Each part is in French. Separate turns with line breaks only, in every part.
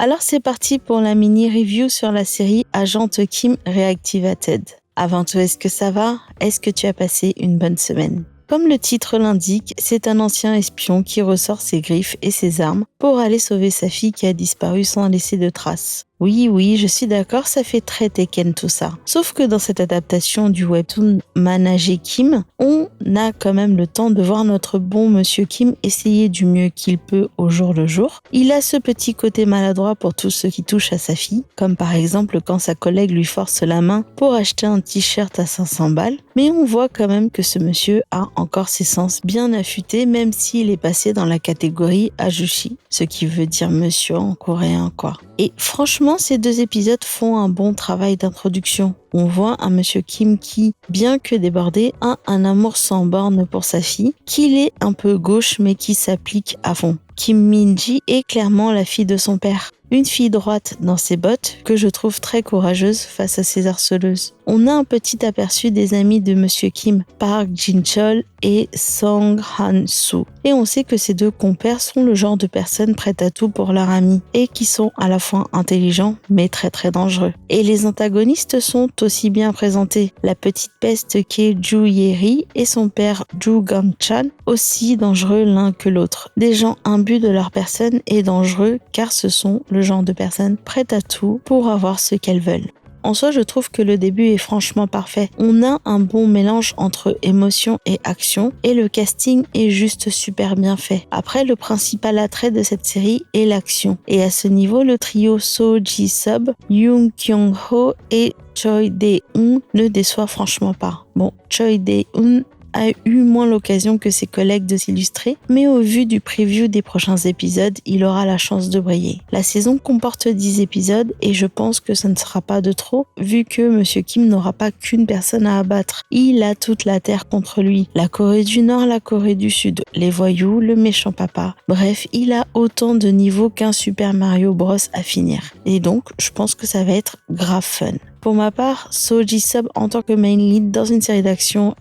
Alors c'est parti pour la mini-review sur la série Agente Kim Reactivated. Avant tout, est-ce que ça va? Est-ce que tu as passé une bonne semaine? Comme le titre l'indique, c'est un ancien espion qui ressort ses griffes et ses armes pour aller sauver sa fille qui a disparu sans laisser de traces. Oui, je suis d'accord, ça fait très Tekken tout ça. Sauf que dans cette adaptation du webtoon Manager Kim, on a quand même le temps de voir notre bon monsieur Kim essayer du mieux qu'il peut au jour le jour. Il a ce petit côté maladroit pour tout ce qui touche à sa fille, comme par exemple quand sa collègue lui force la main pour acheter un t-shirt à 500 balles. Mais on voit quand même que ce monsieur a encore ses sens bien affûtés, même s'il est passé dans la catégorie Ajushi, ce qui veut dire monsieur en coréen quoi. Et franchement, ces deux épisodes font un bon travail d'introduction. On voit un monsieur Kim qui, bien que débordé, a un amour sans borne pour sa fille, qu'il est un peu gauche mais qui s'applique à fond. Kim Min-ji est clairement la fille de son père. Une fille droite dans ses bottes que je trouve très courageuse face à ses harceleuses. On a un petit aperçu des amis de Monsieur Kim, Park Jin-chol et Song Han-soo. Et on sait que ces deux compères sont le genre de personnes prêtes à tout pour leur ami et qui sont à la fois intelligents mais très très dangereux. Et les antagonistes sont aussi bien présentés. La petite peste qui est Ju Ye-ri et son père Ju Gang-chan, aussi dangereux l'un que l'autre. Des gens imbus de leur personne et dangereux car ce sont le genre de personnes prêtes à tout pour avoir ce qu'elles veulent. En soi, je trouve que le début est franchement parfait. On a un bon mélange entre émotion et action et le casting est juste super bien fait. Après, le principal attrait de cette série est l'action. Et à ce niveau, le trio So Ji-sub, Yoon Kyung-ho et Choi Dae-hoon ne déçoit franchement pas. Bon, Choi Dae-hoon a eu moins l'occasion que ses collègues de s'illustrer, mais au vu du preview des prochains épisodes, il aura la chance de briller. La saison comporte 10 épisodes et je pense que ça ne sera pas de trop, vu que Monsieur Kim n'aura pas qu'une personne à abattre. Il a toute la terre contre lui. La Corée du Nord, la Corée du Sud, les voyous, le méchant papa. Bref, il a autant de niveaux qu'un Super Mario Bros à finir. Et donc, je pense que ça va être grave fun. Pour ma part, So Ji-sub en tant que main lead dans une série d'action,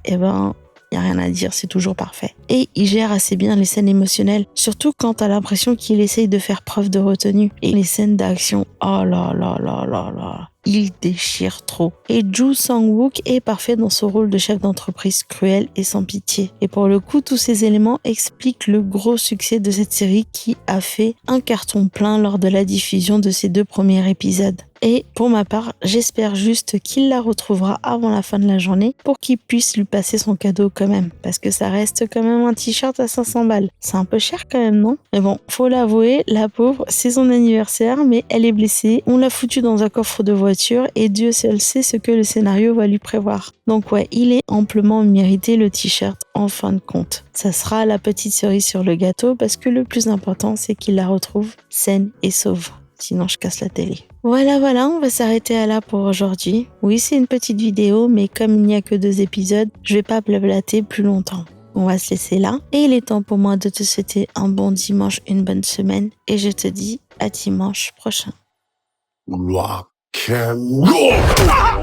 y a rien à dire, c'est toujours parfait. Et il gère assez bien les scènes émotionnelles, surtout quand t'as l'impression qu'il essaye de faire preuve de retenue. Et les scènes d'action, oh là là là là là, il déchire trop. Et Ju Sang-wook est parfait dans ce rôle de chef d'entreprise cruel et sans pitié. Et pour le coup, tous ces éléments expliquent le gros succès de cette série qui a fait un carton plein lors de la diffusion de ses 2 premiers épisodes. Et pour ma part, j'espère juste qu'il la retrouvera avant la fin de la journée pour qu'il puisse lui passer son cadeau quand même. Parce que ça reste quand même un t-shirt à 500 balles. C'est un peu cher quand même, non? Mais bon, faut l'avouer, la pauvre, c'est son anniversaire, mais elle est blessée. On l'a foutue dans un coffre de voiture et Dieu seul sait ce que le scénario va lui prévoir. Donc ouais, il est amplement mérité le t-shirt en fin de compte. Ça sera la petite cerise sur le gâteau parce que le plus important, c'est qu'il la retrouve saine et sauve. Sinon, je casse la télé. Voilà, on va s'arrêter à là pour aujourd'hui. Oui, c'est une petite vidéo, mais comme il n'y a que 2 épisodes, je vais pas blablater plus longtemps. On va se laisser là. Et il est temps pour moi de te souhaiter un bon dimanche, une bonne semaine. Et je te dis à dimanche prochain.
Rock and roll!